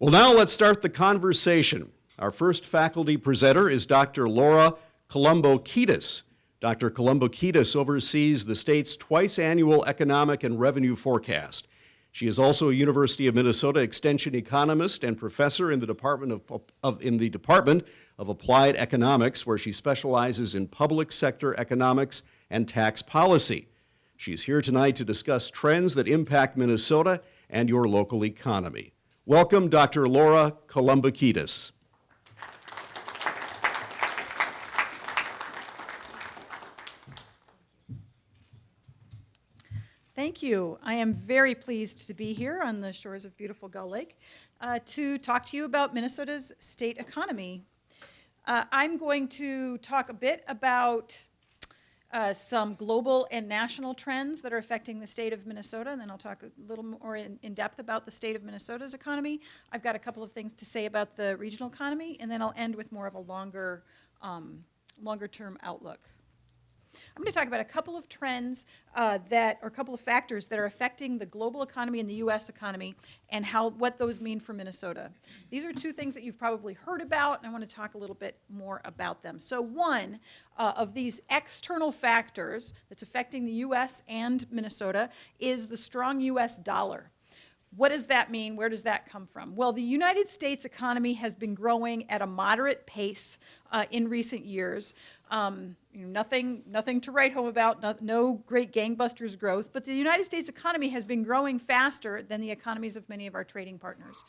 Well, now let's start the conversation. Our first faculty presenter is Dr. Laura Kalambokidis. Dr. Kalambokidis oversees the state's twice-annual economic and revenue forecast. She is also a University of Minnesota extension economist and professor in the Department of Applied Economics, where she specializes in public sector economics and tax policy. She's here tonight to discuss trends that impact Minnesota and your local economy. Welcome, Dr. Laura Kalambokidis. Thank you. I am very pleased to be here on the shores of beautiful Gull Lake to talk to you about Minnesota's state economy. I'm going to talk a bit about some global and national trends that are affecting the state of Minnesota, and then I'll talk a little more in depth about the state of Minnesota's economy. I've got a couple of things to say about the regional economy, and then I'll end with more of a longer-term outlook. I'm going to talk about a couple of trends or a couple of factors that are affecting the global economy and the U.S. economy and what those mean for Minnesota. These are two things that you've probably heard about, and I want to talk a little bit more about them. So one of these external factors that's affecting the U.S. and Minnesota is the strong U.S. dollar. What does that mean? Where does that come from? Well, the United States economy has been growing at a moderate pace in recent years. Nothing to write home about, no great gangbusters growth, but the United States economy has been growing faster than the economies of many of our trading partners.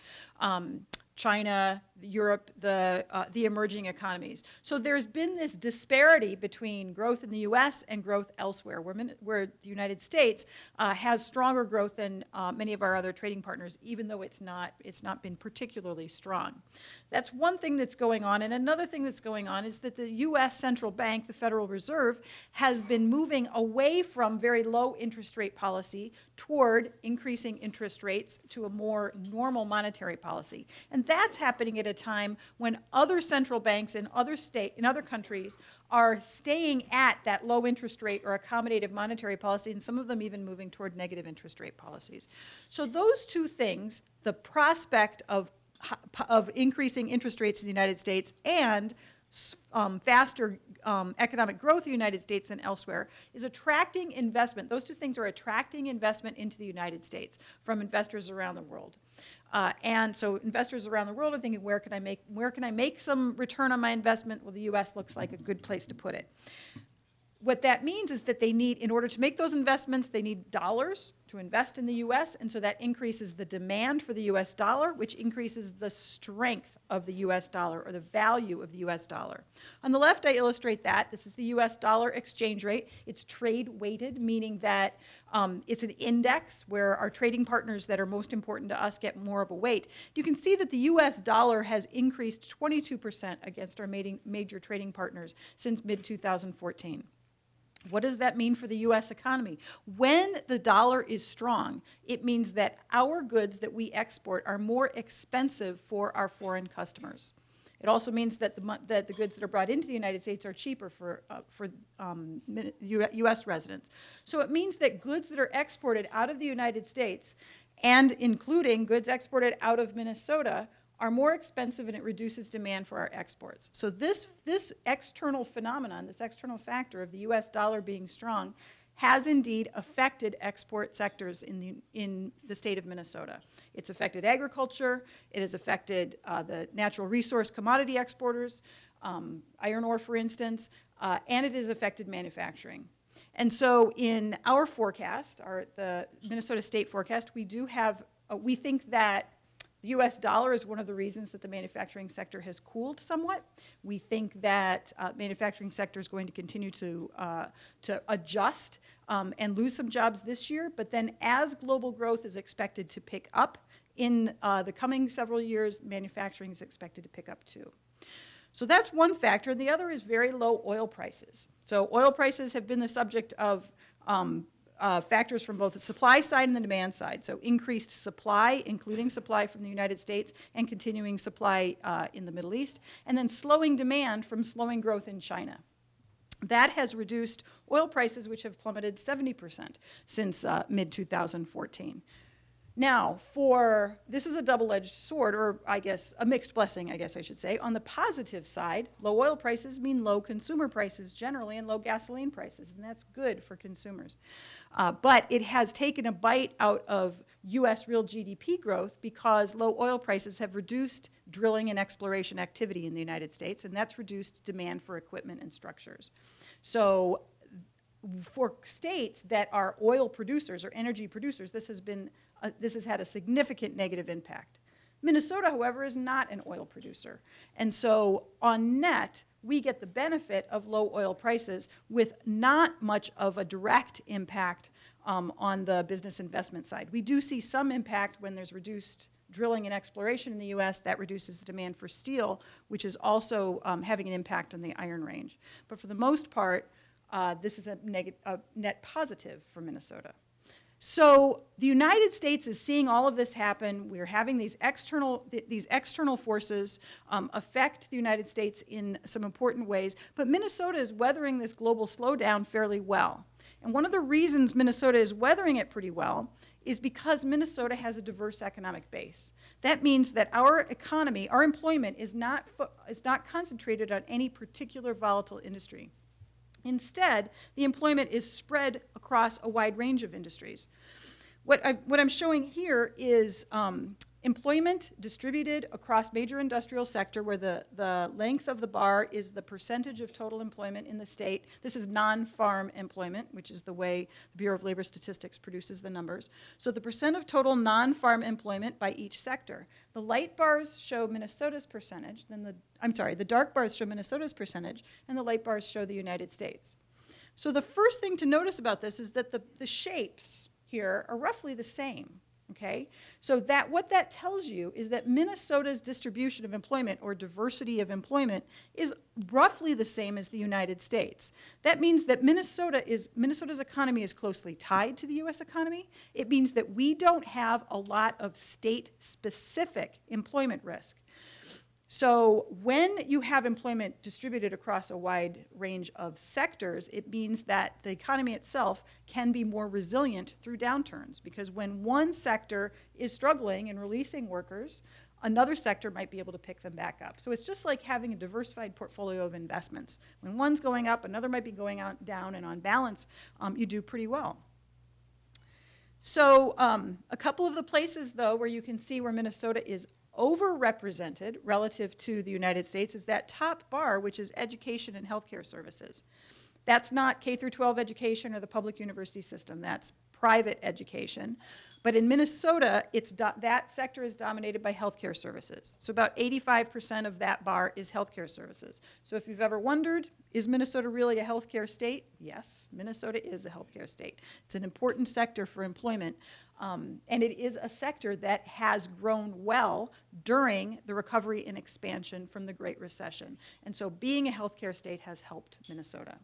China, Europe, the emerging economies. So there's been this disparity between growth in the U.S. and growth elsewhere, where the United States has stronger growth than many of our other trading partners, even though it's not been particularly strong. That's one thing that's going on, and another thing that's going on is that the U.S. Central Bank, the Federal Reserve, has been moving away from very low interest rate policy toward increasing interest rates to a more normal monetary policy. And that's happening at a time when other central banks in other countries are staying at that low interest rate or accommodative monetary policy, and some of them even moving toward negative interest rate policies. So those two things, the prospect of increasing interest rates in the United States and faster economic growth in the United States than elsewhere, is attracting investment. Those two things are attracting investment into the United States from investors around the world. And so investors around the world are thinking, where can I make some return on my investment? Well, the U.S. looks like a good place to put it. What that means is that they need, in order to make those investments, they need dollars to invest in the U.S., and so that increases the demand for the U.S. dollar, which increases the strength of the U.S. dollar, or the value of the U.S. dollar. On the left, I illustrate that. This is the U.S. dollar exchange rate. It's trade-weighted, meaning that it's an index where our trading partners that are most important to us get more of a weight. You can see that the U.S. dollar has increased 22% against our major trading partners since mid-2014. What does that mean for the U.S. economy? When the dollar is strong, it means that our goods that we export are more expensive for our foreign customers. It also means that the goods that are brought into the United States are cheaper for U.S. residents. So it means that goods that are exported out of the United States, and including goods exported out of Minnesota, are more expensive, and it reduces demand for our exports. So this external phenomenon, this external factor of the U.S. dollar being strong, has indeed affected export sectors in the state of Minnesota. It's affected agriculture, it has affected the natural resource commodity exporters, iron ore, for instance, and it has affected manufacturing. And so in our forecast, the Minnesota State forecast, we think that the U.S. dollar is one of the reasons that the manufacturing sector has cooled somewhat. We think that manufacturing sector is going to continue to adjust and lose some jobs this year, but then as global growth is expected to pick up in the coming several years, manufacturing is expected to pick up too. So that's one factor. The other is very low oil prices. So oil prices have been the subject of factors from both the supply side and the demand side. So increased supply, including supply from the United States and continuing supply in the Middle East, and then slowing demand from slowing growth in China. That has reduced oil prices, which have plummeted 70% since mid-2014. Now, this is a double-edged sword, or I guess a mixed blessing, I guess I should say. On the positive side, low oil prices mean low consumer prices generally and low gasoline prices, and that's good for consumers. But it has taken a bite out of U.S. real GDP growth because low oil prices have reduced drilling and exploration activity in the United States, and that's reduced demand for equipment and structures. So for states that are oil producers or energy producers, this has had a significant negative impact. Minnesota, however, is not an oil producer. And so on net, we get the benefit of low oil prices with not much of a direct impact on the business investment side. We do see some impact when there's reduced drilling and exploration in the U.S. That reduces the demand for steel, which is also having an impact on the Iron Range. But for the most part, this is a net positive for Minnesota. So the United States is seeing all of this happen. We're having these external forces affect the United States in some important ways, but Minnesota is weathering this global slowdown fairly well. And one of the reasons Minnesota is weathering it pretty well is because Minnesota has a diverse economic base. That means that our economy, our employment is not concentrated on any particular volatile industry. Instead, the employment is spread across a wide range of industries. What I'm showing here is employment distributed across major industrial sector where the length of the bar is the percentage of total employment in the state. This is non-farm employment, which is the way the Bureau of Labor Statistics produces the numbers. So the percent of total non-farm employment by each sector. The light bars show Minnesota's percentage, the dark bars show Minnesota's percentage, and the light bars show the United States. So the first thing to notice about this is that the shapes here are roughly the same. Okay, so what that tells you is that Minnesota's distribution of employment or diversity of employment is roughly the same as the United States. That means that Minnesota's economy is closely tied to the U.S. economy. It means that we don't have a lot of state-specific employment risk. So when you have employment distributed across a wide range of sectors, it means that the economy itself can be more resilient through downturns, because when one sector is struggling and releasing workers, another sector might be able to pick them back up. So it's just like having a diversified portfolio of investments. When one's going up, another might be going down, and on balance, you do pretty well. So a couple of the places, though, where you can see where Minnesota is overrepresented relative to the United States is that top bar, which is education and healthcare services. That's not K through 12 education or the public university system. That's private education. But in Minnesota, that sector is dominated by healthcare services. So about 85% of that bar is healthcare services. So if you've ever wondered, is Minnesota really a healthcare state? Yes, Minnesota is a healthcare state. It's an important sector for employment. And it is a sector that has grown well during the recovery and expansion from the Great Recession. And so being a healthcare state has helped Minnesota.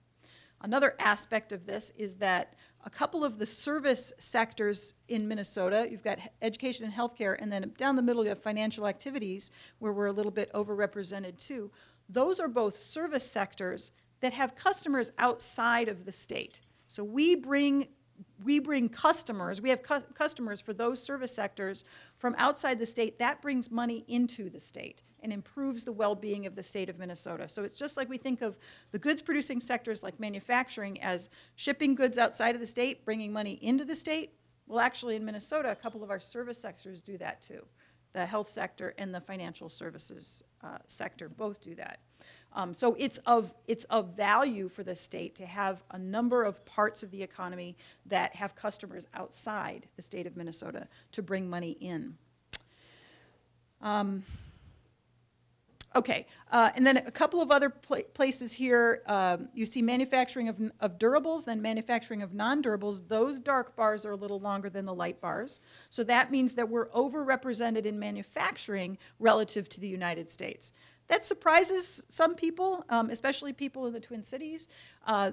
Another aspect of this is that a couple of the service sectors in Minnesota, you've got education and healthcare, and then down the middle you have financial activities, where we're a little bit overrepresented too. Those are both service sectors that have customers outside of the state. So we bring customers, we have customers for those service sectors from outside the state. That brings money into the state and improves the well-being of the state of Minnesota. So it's just like we think of the goods-producing sectors like manufacturing as shipping goods outside of the state, bringing money into the state. Well, actually in Minnesota, a couple of our service sectors do that too. The health sector and the financial services sector both do that. So it's of value for the state to have a number of parts of the economy that have customers outside the state of Minnesota to bring money in. Okay, and then a couple of other places here. You see manufacturing of durables, then manufacturing of non-durables. Those dark bars are a little longer than the light bars. So that means that we're overrepresented in manufacturing relative to the United States. That surprises some people, especially people in the Twin Cities.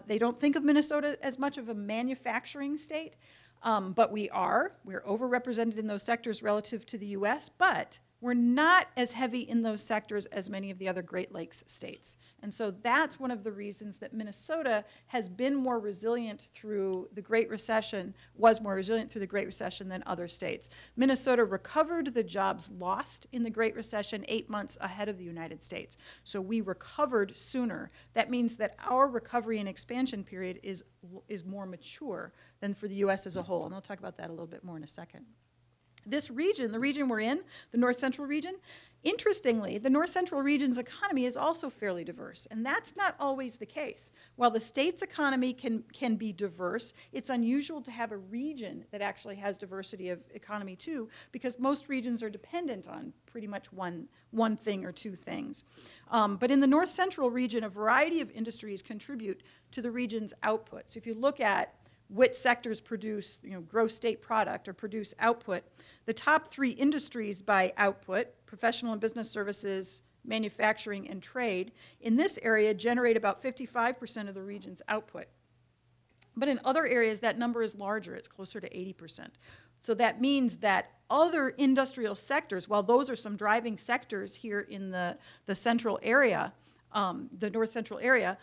They don't think of Minnesota as much of a manufacturing state, but we're overrepresented in those sectors relative to the U.S., but we're not as heavy in those sectors as many of the other Great Lakes states. And so that's one of the reasons that Minnesota has been more resilient through the Great Recession, was more resilient through the Great Recession than other states. Minnesota recovered the jobs lost in the Great Recession 8 months ahead of the United States. So we recovered sooner. That means that our recovery and expansion period is more mature than for the U.S. as a whole. And I'll talk about that a little bit more in a second. This region, the region we're in, the North Central region, interestingly, the North Central region's economy is also fairly diverse, and that's not always the case. While the state's economy can be diverse, it's unusual to have a region that actually has diversity of economy too, because most regions are dependent on pretty much one thing or two things. But in the North Central region, a variety of industries contribute to the region's output. So if you look at which sectors produce, gross state product or produce output, the top 3 industries by output, professional and business services, manufacturing, and trade, in this area generate about 55% of the region's output. But in other areas, that number is larger. It's closer to 80%. So that means that other industrial sectors, while those are some driving sectors here in the central area, the North Central area,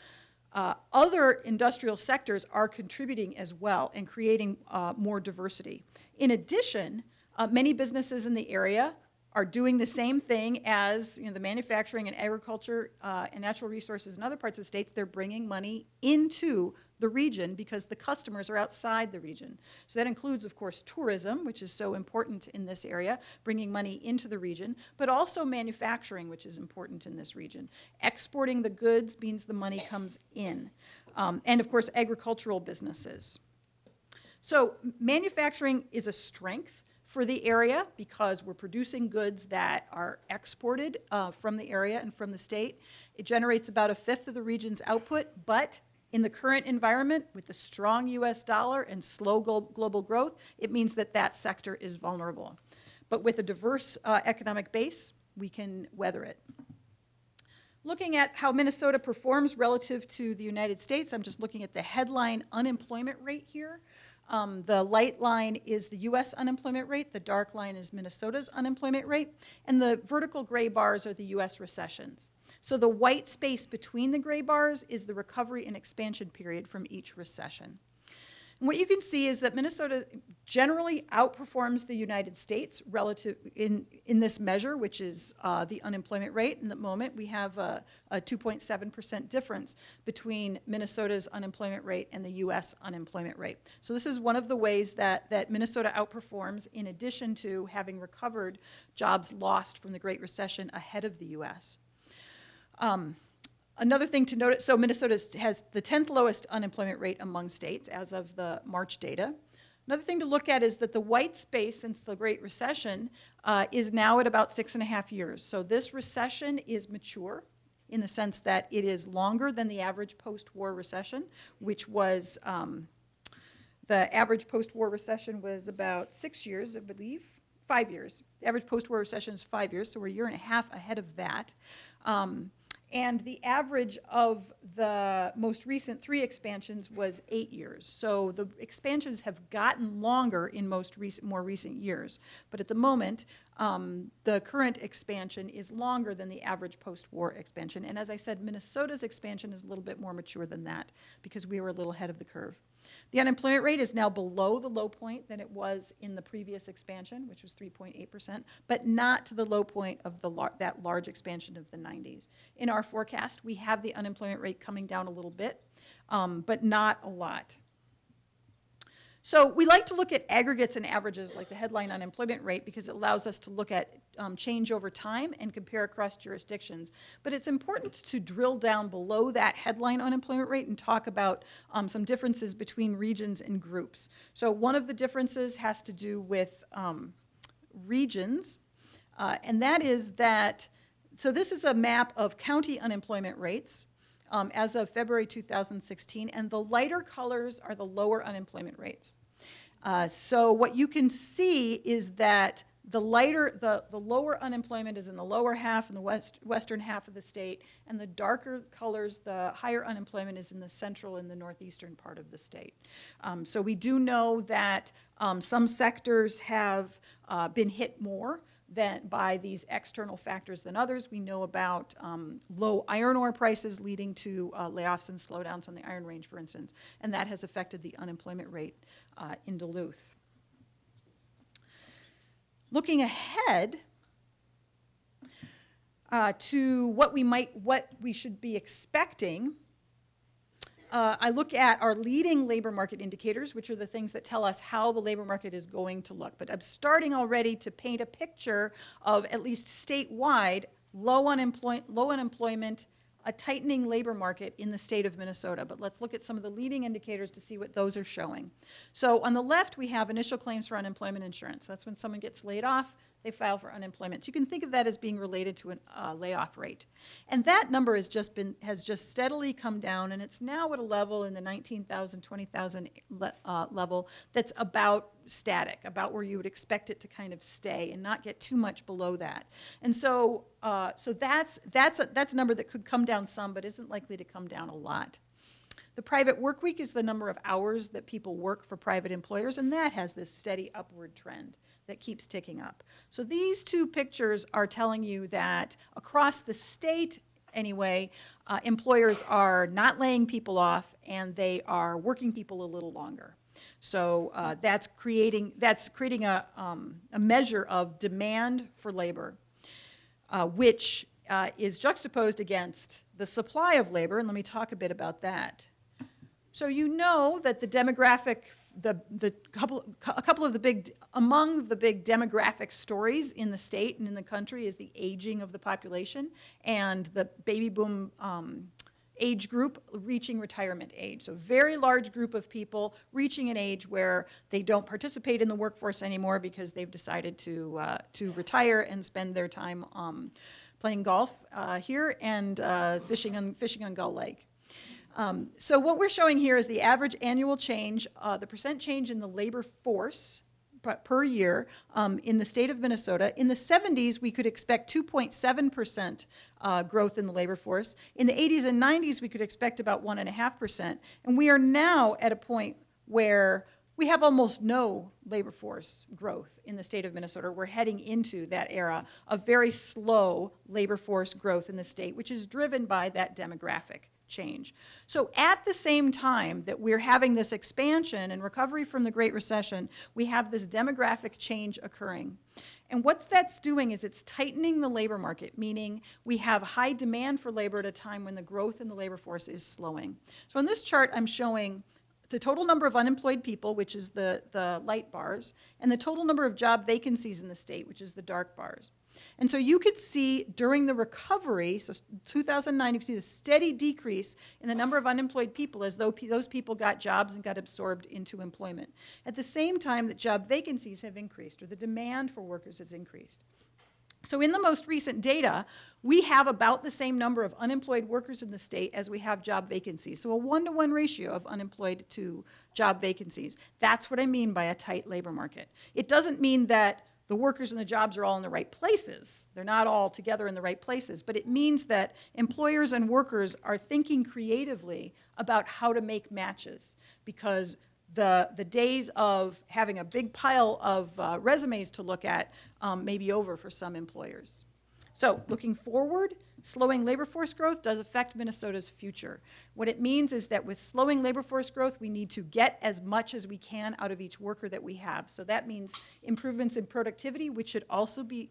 other industrial sectors are contributing as well and creating more diversity. In addition, many businesses in the area are doing the same thing as the manufacturing and agriculture and natural resources in other parts of the states. They're bringing money into the region because the customers are outside the region. So that includes, of course, tourism, which is so important in this area, bringing money into the region, but also manufacturing, which is important in this region. Exporting the goods means the money comes in. And, of course, agricultural businesses. So manufacturing is a strength for the area because we're producing goods that are exported from the area and from the state. It generates about 1/5 of the region's output, but in the current environment, with the strong U.S. dollar and slow global growth, it means that that sector is vulnerable. But with a diverse economic base, we can weather it. Looking at how Minnesota performs relative to the United States, I'm just looking at the headline unemployment rate here. The light line is the U.S. unemployment rate, the dark line is Minnesota's unemployment rate, and the vertical gray bars are the U.S. recessions. So the white space between the gray bars is the recovery and expansion period from each recession. And what you can see is that Minnesota generally outperforms the United States relative in this measure, which is the unemployment rate. In the moment, we have a 2.7% difference between Minnesota's unemployment rate and the U.S. unemployment rate. So this is one of the ways that Minnesota outperforms, in addition to having recovered jobs lost from the Great Recession ahead of the U.S. Another thing to note, so Minnesota has the 10th lowest unemployment rate among states as of the March data. Another thing to look at is that the white space since the Great Recession is now at about 6.5 years. So this recession is mature in the sense that it is longer than the average post-war recession, which was, the average post-war recession was about 6 years, I believe, 5 years. The average post-war recession is 5 years, so we're a year and a half ahead of that. And the average of the most recent 3 expansions was 8 years. So the expansions have gotten longer in more recent years. But at the moment, the current expansion is longer than the average post-war expansion. And as I said, Minnesota's expansion is a little bit more mature than that because we were a little ahead of the curve. The unemployment rate is now below the low point than it was in the previous expansion, which was 3.8%, but not to the low point of that large expansion of the 90s. In our forecast, we have the unemployment rate coming down a little bit, but not a lot. So we like to look at aggregates and averages like the headline unemployment rate because it allows us to look at change over time and compare across jurisdictions. But it's important to drill down below that headline unemployment rate and talk about some differences between regions and groups. So one of the differences has to do with regions, and that is that, so this is a map of county unemployment rates as of February 2016, and the lighter colors are the lower unemployment rates. So what you can see is that the lower unemployment is in the lower half, in the western half of the state, and the darker colors, the higher unemployment is in the central and the northeastern part of the state. So we do know that some sectors have been hit more by these external factors than others. We know about low iron ore prices leading to layoffs and slowdowns on the Iron Range, for instance, and that has affected the unemployment rate in Duluth. Looking ahead to what we should be expecting, I look at our leading labor market indicators, which are the things that tell us how the labor market is going to look. But I'm starting already to paint a picture of, at least statewide, low unemployment, a tightening labor market in the state of Minnesota. But let's look at some of the leading indicators to see what those are showing. So on the left, we have initial claims for unemployment insurance. That's when someone gets laid off, they file for unemployment. So you can think of that as being related to a layoff rate. And that number has just steadily come down, and it's now at a level in the 19,000, 20,000 level that's about static, about where you would expect it to kind of stay and not get too much below that. And so, that's a number that could come down some, but isn't likely to come down a lot. The private work week is the number of hours that people work for private employers, and that has this steady upward trend that keeps ticking up. So these two pictures are telling you that across the state, anyway, employers are not laying people off, and they are working people a little longer. So that's creating a measure of demand for labor, which is juxtaposed against the supply of labor, and let me talk a bit about that. So you know that the demographic, among the big demographic stories in the state and in the country is the aging of the population and the baby boom age group reaching retirement age. So very large group of people reaching an age where they don't participate in the workforce anymore because they've decided to retire and spend their time playing golf here and fishing on Gull Lake. So what we're showing here is the average annual change, the percent change in the labor force per year in the state of Minnesota. In the 70s, we could expect 2.7% growth in the labor force. In the 80s and 90s, we could expect about 1.5%. And we are now at a point where we have almost no labor force growth in the state of Minnesota. We're heading into that era of very slow labor force growth in the state, which is driven by that demographic change. So at the same time that we're having this expansion and recovery from the Great Recession, we have this demographic change occurring. And what that's doing is it's tightening the labor market, meaning we have high demand for labor at a time when the growth in the labor force is slowing. So on this chart, I'm showing the total number of unemployed people, which is the light bars, and the total number of job vacancies in the state, which is the dark bars. And so you could see during the recovery, so 2009, you can see the steady decrease in the number of unemployed people as though those people got jobs and got absorbed into employment. At the same time that job vacancies have increased, or the demand for workers has increased. So in the most recent data, we have about the same number of unemployed workers in the state as we have job vacancies. So a 1-to-1 ratio of unemployed to job vacancies. That's what I mean by a tight labor market. It doesn't mean that the workers and the jobs are all in the right places. They're not all together in the right places, but it means that employers and workers are thinking creatively about how to make matches, because the days of having a big pile of resumes to look at may be over for some employers. So looking forward, slowing labor force growth does affect Minnesota's future. What it means is that with slowing labor force growth, we need to get as much as we can out of each worker that we have. So that means improvements in productivity, which should also be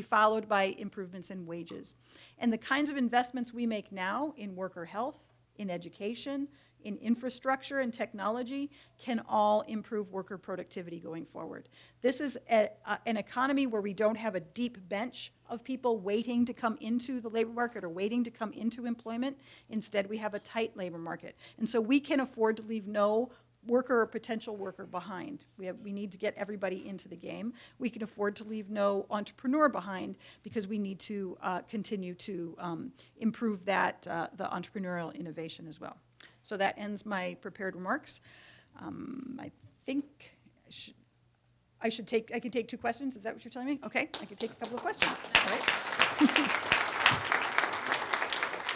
followed by improvements in wages. And the kinds of investments we make now in worker health, in education, in infrastructure and technology can all improve worker productivity going forward. This is an economy where we don't have a deep bench of people waiting to come into the labor market or waiting to come into employment. Instead, we have a tight labor market. And so we can afford to leave no worker or potential worker behind. We need to get everybody into the game. We can afford to leave no entrepreneur behind because we need to continue to improve that, the entrepreneurial innovation as well. So that ends my prepared remarks. I think I can take 2 questions. Is that what you're telling me? Okay, I can take a couple of questions. All right.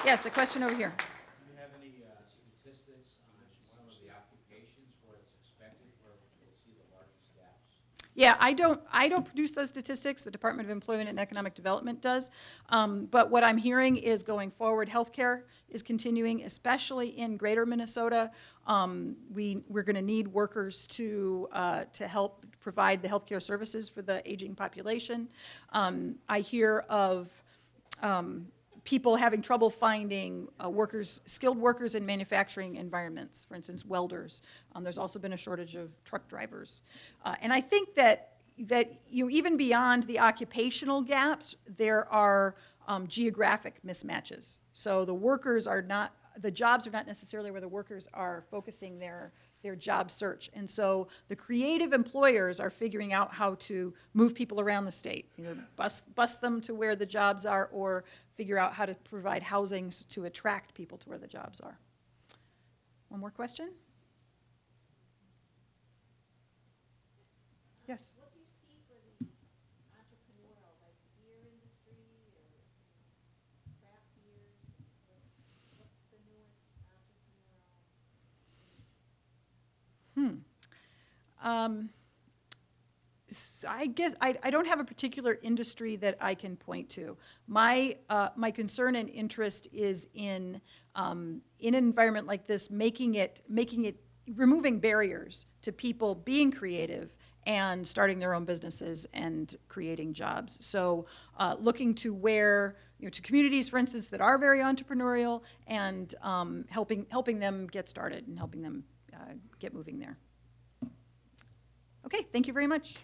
Yes, a question over here. Do you have any statistics on some of the occupations where it's expected where we'll see the largest gaps? Yeah, I don't produce those statistics. The Department of Employment and Economic Development does. But what I'm hearing is going forward, healthcare is continuing, especially in greater Minnesota. We're going to need workers to help provide the healthcare services for the aging population. I hear of people having trouble finding skilled workers in manufacturing environments, for instance, welders. There's also been a shortage of truck drivers. And I think that even beyond the occupational gaps, there are geographic mismatches. So the jobs are not necessarily where the workers are focusing their job search. And so the creative employers are figuring out how to move people around the state, either bus them to where the jobs are or figure out how to provide housing to attract people to where the jobs are. One more question? Yes. What do you see for the entrepreneurial, like beer industry or craft beers? What's the newest entrepreneurial? I guess I don't have a particular industry that I can point to. My concern and interest is in an environment like this, removing barriers to people being creative and starting their own businesses and creating jobs. So looking to where, to communities, for instance, that are very entrepreneurial and helping them get started and helping them get moving there. Okay, thank you very much.